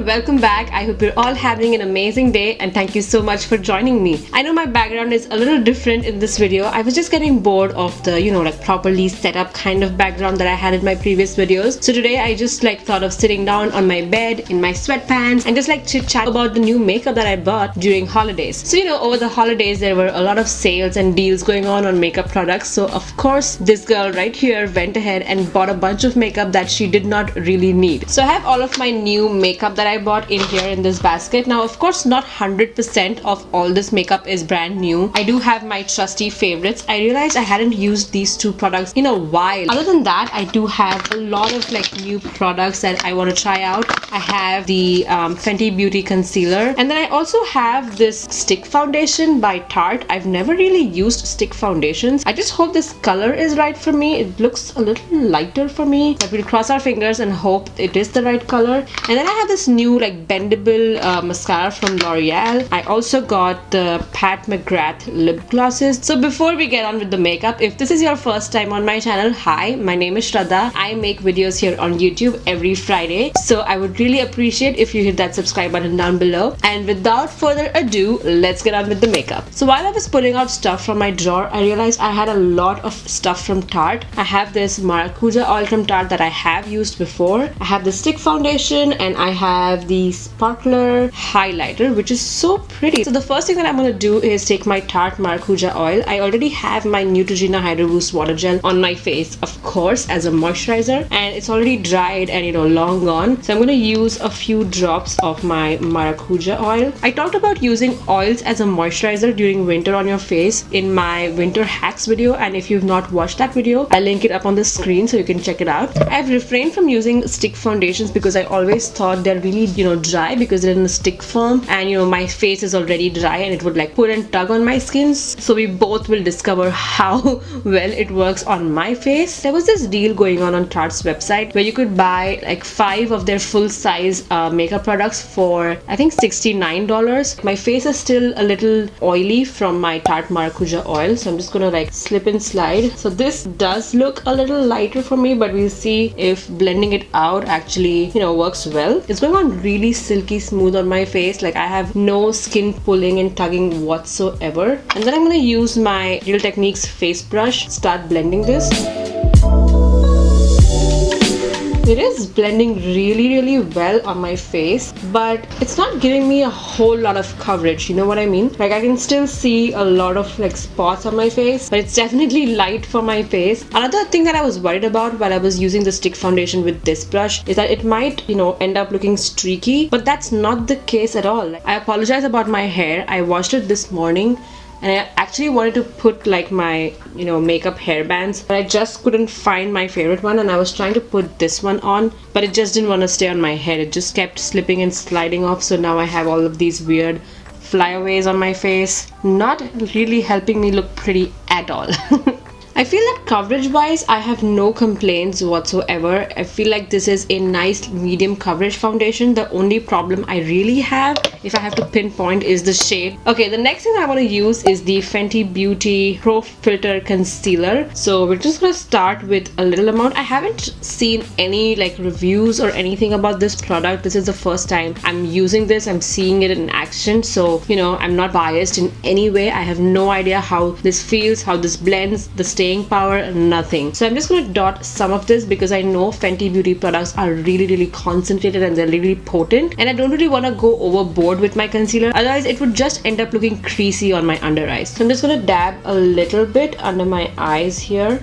everyone, welcome back. I hope you're all having an amazing day and thank you so much for joining me. I know my background is a little different in this video. I was just getting bored of the, like properly set up kind of background that I had in my previous videos. So today I just thought of sitting down on my bed in my sweatpants and just chit chat about the new makeup that I bought during holidays. So over the holidays there were a lot of sales and deals going on makeup products. So of course this girl right here went ahead and bought a bunch of makeup that she did not really need. So I have all of my new makeup that I bought in here in this basket. Now of course not 100% of all this makeup is brand new. I do have my trusty favorites. I realized I hadn't used these two products in a while. Other than that, I do have a lot of new products that I want to try out. I have the Fenty Beauty Concealer, and then I also have this stick foundation by Tarte. I've never really used stick foundations. I just hope this color is right for me. It looks a little lighter for me, but we'll cross our fingers and hope it is the right color. And then I have this new bendable mascara from L'Oreal. I also got the Mcgrath Lip Glosses. So before we get on with the makeup, if this is your first time on my channel, hi, my name is Shraddha. I make videos here on YouTube every Friday. So I would really appreciate if you hit that subscribe button down below. And without further ado, let's get on with the makeup. So while I was pulling out stuff from my drawer, I realized I had a lot of stuff from Tarte. I have this Maracuja oil from Tarte that I have used before. I have the stick foundation and I have the sparkler highlighter, which is so pretty. So the first thing that I'm going to do is take my Tarte Maracuja oil. I already have my Neutrogena Hydro Boost water gel on my face, of course, as a moisturizer, and it's already dried and long gone. So I'm going to use a few drops of my Maracuja oil. I talked about using oils as a moisturizer during winter on your face in my winter hacks video, and if you've not watched that video, I'll link it up on the screen so you can check it out. I've refrained from using stick foundations because I always thought they're really dry because they're in a stick form, and my face is already dry and it would pull and tug on my skin. So we both will discover how well it works on my face. There was this deal going on Tarte's website where you could buy 5 of their full size makeup products for I think $69. My face is still a little oily from my Tarte Maracuja oil, so I'm just gonna slip and slide. So this does look a little lighter for me, but we'll see if blending it out actually works well. It's going on really silky smooth on my face. I have no skin pulling and tugging whatsoever. And then I'm gonna use my Real Techniques face brush, start blending this. It is blending really well on my face, but it's not giving me a whole lot of coverage, you know what I mean? I can still see a lot of spots on my face, but it's definitely light for my face. Another thing that I was worried about while I was using the stick foundation with this brush is that it might, end up looking streaky, but that's not the case at all. I apologize about my hair. I washed it this morning, and I actually wanted to put my makeup hairbands, but I just couldn't find my favorite one, and I was trying to put this one on, but it just didn't want to stay on my head. It just kept slipping and sliding off, so now I have all of these weird flyaways on my face, not really helping me look pretty at all. I feel that coverage wise I have no complaints whatsoever. I feel like this is a nice medium coverage foundation. The only problem I really have, if I have to pinpoint, is the shade. Okay, the next thing I want to use is the Fenty Beauty Pro Filter Concealer. So we're just gonna start with a little amount. I haven't seen any reviews or anything about this product. This is the first time I'm using this. I'm seeing it in action, so I'm not biased in any way. I have no idea how this feels, how this blends, the staying power, nothing. So I'm just going to dot some of this because I know Fenty Beauty products are really concentrated and they're really potent, and I don't really want to go overboard with my concealer, otherwise it would just end up looking creasy on my under eyes. So I'm just going to dab a little bit under my eyes here.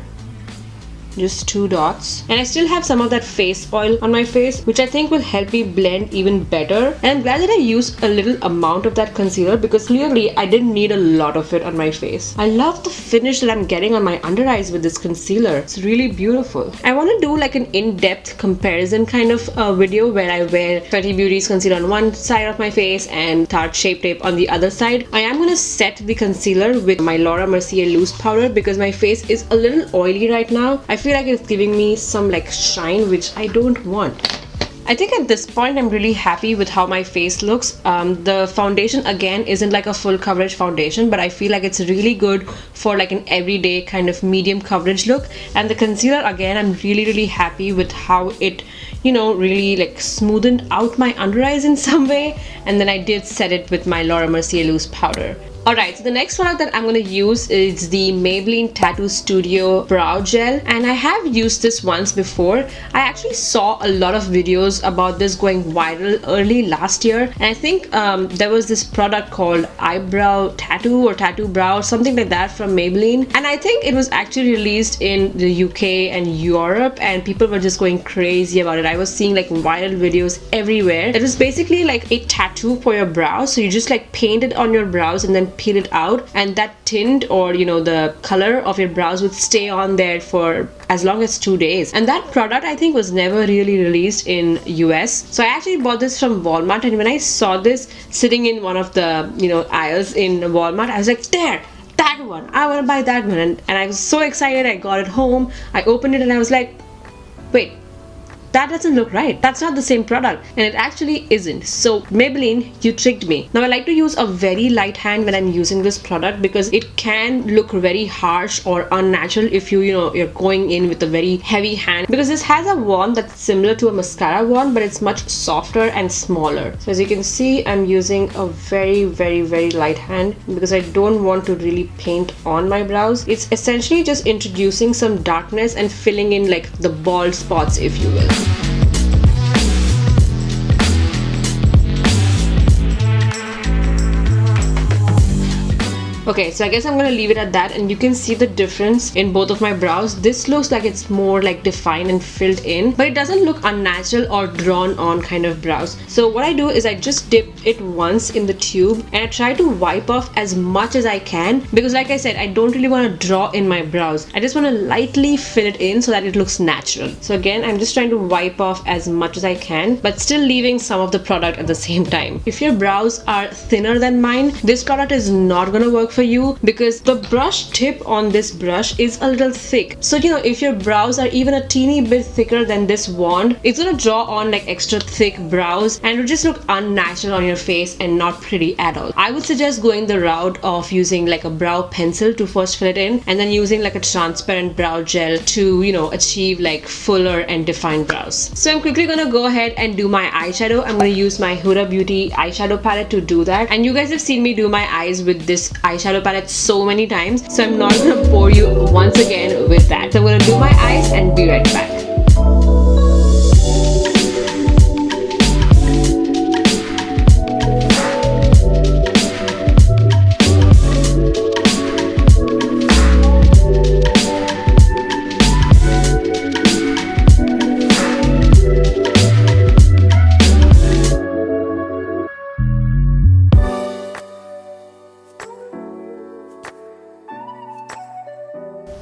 Just 2 dots, and I still have some of that face oil on my face, which I think will help me blend even better. And I'm glad that I used a little amount of that concealer because clearly I didn't need a lot of it on my face. I love the finish that I'm getting on my under eyes with this concealer. It's really beautiful. I want to do an in-depth comparison kind of video where I wear Fenty Beauty's concealer on one side of my face and Tarte Shape Tape on the other side. I am going to set the concealer with my Laura Mercier loose powder because my face is a little oily right now. I feel like it's giving me some shine, which I don't want. I think at this point I'm really happy with how my face looks. The foundation again isn't a full coverage foundation, but I feel like it's really good for an everyday kind of medium coverage look. And the concealer again, I'm really happy with how it you know, really like smoothened out my under eyes in some way, and then I did set it with my Laura Mercier loose powder. Alright, so the next product that I'm going to use is the Maybelline Tattoo Studio Brow Gel, and I have used this once before. I actually saw a lot of videos about this going viral early last year, and I think there was this product called Eyebrow Tattoo or Tattoo Brow or something like that from Maybelline, and I think it was actually released in the UK and Europe, and people were just going crazy about it. I was seeing like viral videos everywhere. It was basically like a tattoo for your brows, so you just like paint it on your brows and then peel it out, and that tint or you know the color of your brows would stay on there for as long as 2 days. And that product I think was never really released in US, so I actually bought this from Walmart, and when I saw this sitting in one of the aisles in Walmart, I was like, there, that one, I want to buy that one. And I was so excited. I got it home, I opened it, and I was like, wait, that doesn't look right. That's not the same product. And it actually isn't. So Maybelline, you tricked me. Now I like to use a very light hand when I'm using this product because it can look very harsh or unnatural if you're going in with a very heavy hand, because this has a wand that's similar to a mascara wand, but it's much softer and smaller. So as you can see, I'm using a very, very, very light hand because I don't want to really paint on my brows. It's essentially just introducing some darkness and filling in like the bald spots, if you will. Okay, so I guess I'm gonna leave it at that, and you can see the difference in both of my brows. This looks like it's more like defined and filled in, but it doesn't look unnatural or drawn on kind of brows. So what I do is I just dip it once in the tube and I try to wipe off as much as I can, because like I said, I don't really want to draw in my brows. I just want to lightly fill it in so that it looks natural. So again, I'm just trying to wipe off as much as I can, but still leaving some of the product at the same time. If your brows are thinner than mine, this product is not gonna work for you because the brush tip on this brush is a little thick. So if your brows are even a teeny bit thicker than this wand, it's gonna draw on like extra thick brows and it'll just look unnatural on your face and not pretty at all. I would suggest going the route of using like a brow pencil to first fill it in, and then using like a transparent brow gel to achieve like fuller and defined brows. So I'm quickly gonna go ahead and do my eyeshadow. I'm gonna use my Huda Beauty eyeshadow palette to do that, and you guys have seen me do my eyes with this eyeshadow palette so many times, so I'm not gonna bore you once again with that. So I'm gonna do my eyes and be right back.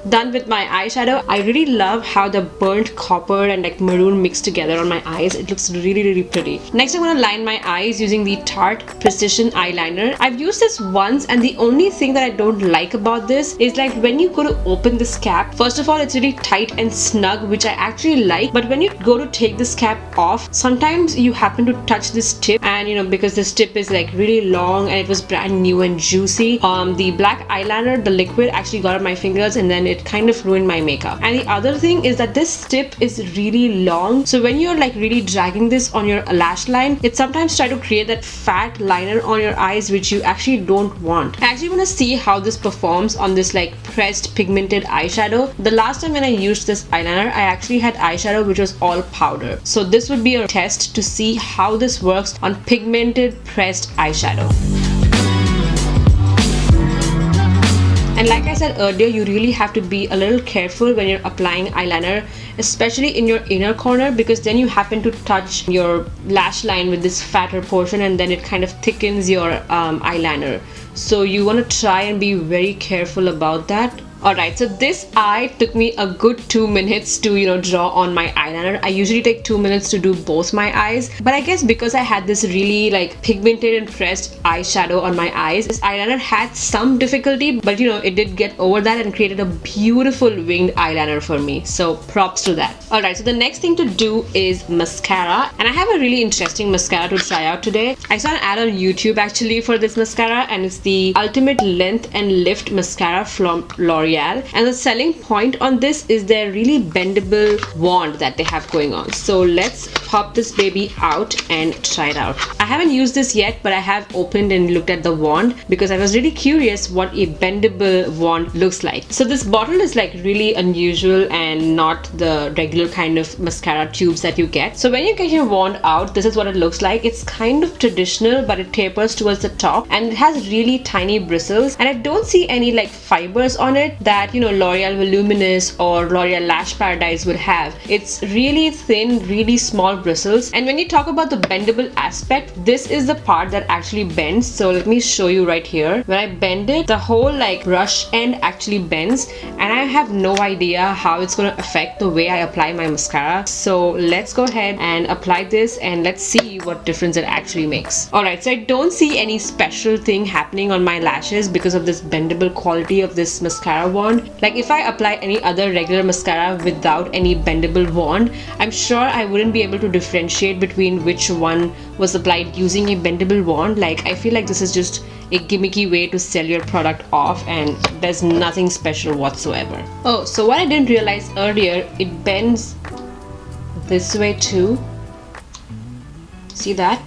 Done with my eyeshadow. I really love how the burnt copper and like maroon mixed together on my eyes. It looks really, really pretty. Next, I'm gonna line my eyes using the Tarte Precision Eyeliner. I've used this once, and the only thing that I don't like about this is like when you go to open this cap, first of all, it's really tight and snug, which I actually like, but when you go to take this cap off, sometimes you happen to touch this tip, and because this tip is like really long and it was brand new and juicy, the black eyeliner, the liquid, actually got on my fingers and then it kind of ruined my makeup. And the other thing is that this tip is really long, so when you're like really dragging this on your lash line, it sometimes try to create that fat liner on your eyes, which you actually don't want. I actually want to see how this performs on this like pressed pigmented eyeshadow. The last time when I used this eyeliner, I actually had eyeshadow which was all powder, so this would be a test to see how this works on pigmented pressed eyeshadow. And like I said earlier, you really have to be a little careful when you're applying eyeliner, especially in your inner corner, because then you happen to touch your lash line with this fatter portion and then it kind of thickens your eyeliner. So you want to try and be very careful about that. Alright, so this eye took me a good 2 minutes to draw on my eyeliner. I usually take 2 minutes to do both my eyes, but I guess because I had this really like pigmented and pressed eyeshadow on my eyes, this eyeliner had some difficulty, but it did get over that and created a beautiful winged eyeliner for me, so props to that. Alright, so the next thing to do is mascara, and I have a really interesting mascara to try out today. I saw an ad on YouTube actually for this mascara, and it's the Ultimate Length and Lift Mascara from L'Oreal. L'Oreal, and the selling point on this is their really bendable wand that they have going on. So let's pop this baby out and try it out. I haven't used this yet, but I have opened and looked at the wand because I was really curious what a bendable wand looks like. So this bottle is like really unusual and not the regular kind of mascara tubes that you get. So when you get your wand out, this is what it looks like. It's kind of traditional, but it tapers towards the top and it has really tiny bristles, and I don't see any like fibers on it that, you know, L'Oreal Voluminous or L'Oreal Lash Paradise would have. It's really thin, really small bristles. And when you talk about the bendable aspect, this is the part that actually bends. So let me show you right here. When I bend it, the whole like brush end actually bends, and I have no idea how it's going to affect the way I apply my mascara. So let's go ahead and apply this and let's see what difference it actually makes. Alright, so I don't see any special thing happening on my lashes because of this bendable quality of this mascara wand. Like if I apply any other regular mascara without any bendable wand, I'm sure I wouldn't be able to differentiate between which one was applied using a bendable wand. Like I feel like this is just a gimmicky way to sell your product off and there's nothing special whatsoever. Oh, so what I didn't realize earlier, it bends this way too. See that?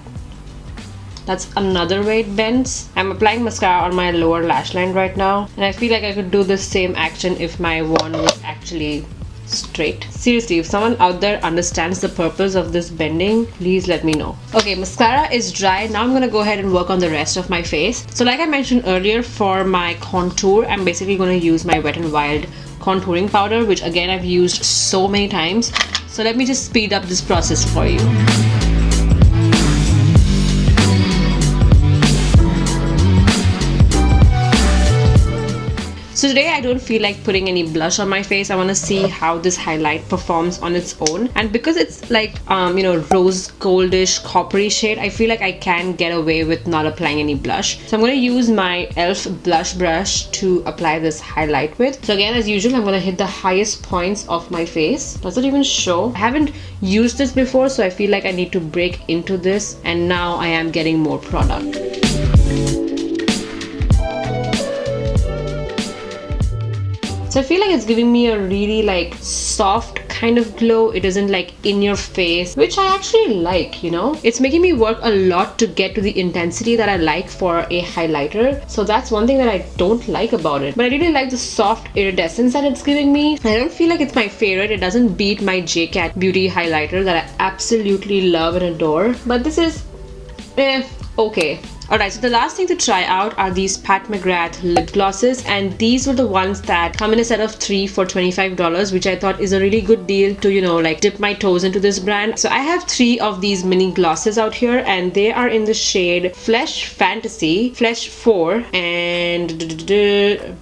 That's another way it bends. I'm applying mascara on my lower lash line right now, and I feel like I could do the same action if my wand was actually straight. Seriously, if someone out there understands the purpose of this bending, please let me know. Okay, mascara is dry. Now I'm gonna go ahead and work on the rest of my face. So like I mentioned earlier, for my contour, I'm basically gonna use my Wet n Wild contouring powder, which again I've used so many times. So let me just speed up this process for you. So today I don't feel like putting any blush on my face. I want to see how this highlight performs on its own, and because it's like you know, rose goldish coppery shade, I feel like I can get away with not applying any blush. So I'm going to use my e.l.f. blush brush to apply this highlight with. So again, as usual, I'm going to hit the highest points of my face. Does it even show? I haven't used this before, so I feel like I need to break into this, and now I am getting more product. So I feel like it's giving me a really like soft kind of glow. It isn't like in your face, which I actually like, you know. It's making me work a lot to get to the intensity that I like for a highlighter. So that's one thing that I don't like about it. But I really like the soft iridescence that it's giving me. I don't feel like it's my favorite. It doesn't beat my JCat Beauty highlighter that I absolutely love and adore. But this is okay. Alright, so the last thing to try out are these Mcgrath Lip Glosses, and these were the ones that come in a set of 3 for $25, which I thought is a really good deal to, you know, like dip my toes into this brand. So I have 3 of these mini glosses out here, and they are in the shade Flesh Fantasy, Flesh 4, and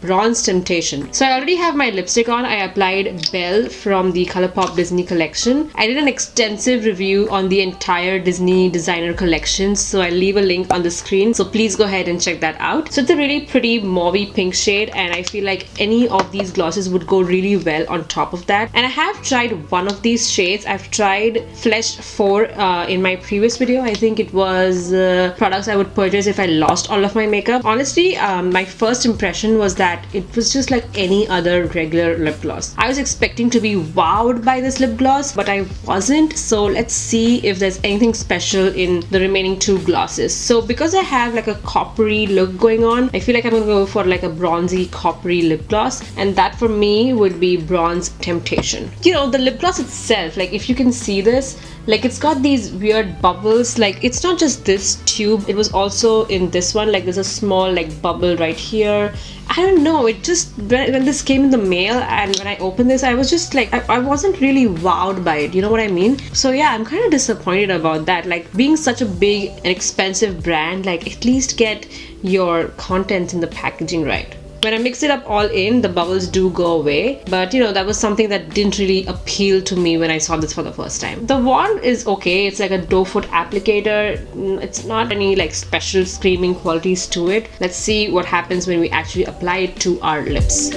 Bronze Temptation. So I already have my lipstick on. I applied Belle from the ColourPop Disney collection. I did an extensive review on the entire Disney designer collection, so I'll leave a link on the screen. So please go ahead and check that out. So it's a really pretty mauvey pink shade, and I feel like any of these glosses would go really well on top of that. And I have tried one of these shades. I've tried Flesh 4 in my previous video. I think it was products I would purchase if I lost all of my makeup. Honestly, my first impression was that it was just like any other regular lip gloss. I was expecting to be wowed by this lip gloss, but I wasn't. So let's see if there's anything special in the remaining 2 glosses. So because I have like a coppery look going on, I feel like I'm gonna go for like a bronzy coppery lip gloss, and that for me would be Bronze Temptation. You know, the lip gloss itself, like if you can see this, like it's got these weird bubbles. Like it's not just this tube, it was also in this one. Like there's a small like bubble right here. I don't know, it just, when this came in the mail and when I opened this, I was just like, I wasn't really wowed by it, you know what I mean? So yeah, I'm kind of disappointed about that. Like being such a big and expensive brand, like at least get your contents in the packaging right. When I mix it up all in, the bubbles do go away, but you know, that was something that didn't really appeal to me when I saw this for the first time. The wand is okay. It's like a doe foot applicator. It's not any like special screaming qualities to it. Let's see what happens when we actually apply it to our lips.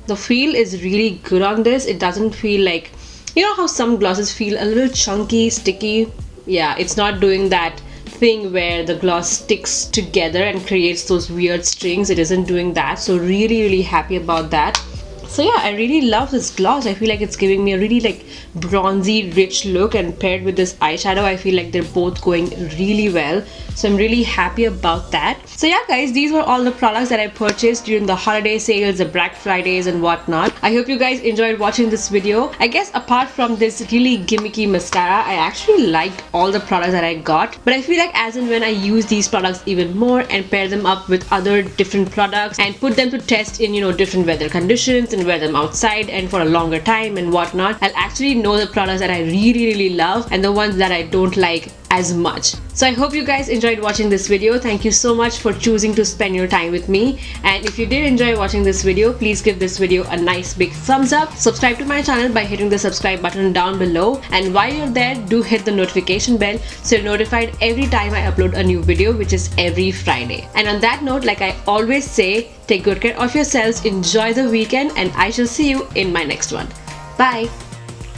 The feel is really good on this. It doesn't feel like, you know how some glosses feel a little chunky, sticky? Yeah, it's not doing that thing where the gloss sticks together and creates those weird strings. It isn't doing that, so really happy about that. So yeah, I really love this gloss. I feel like it's giving me a really like bronzy rich look, and paired with this eyeshadow I feel like they're both going really well. So I'm really happy about that. So yeah guys, these were all the products that I purchased during the holiday sales, the Black Fridays and whatnot. I hope you guys enjoyed watching this video. I guess apart from this really gimmicky mascara, I actually liked all the products that I got, but I feel like as and when I use these products even more and pair them up with other different products and put them to test in, you know, different weather conditions and wear them outside and for a longer time and whatnot, I'll actually know the products that I really love and the ones that I don't like as much. So I hope you guys enjoyed watching this video. Thank you so much for choosing to spend your time with me, and if you did enjoy watching this video, please give this video a nice big thumbs up. Subscribe to my channel by hitting the subscribe button down below, and while you're there, do hit the notification bell so you're notified every time I upload a new video, which is every Friday. And on that note, like I always say, take good care of yourselves, enjoy the weekend, and I shall see you in my next one. Bye!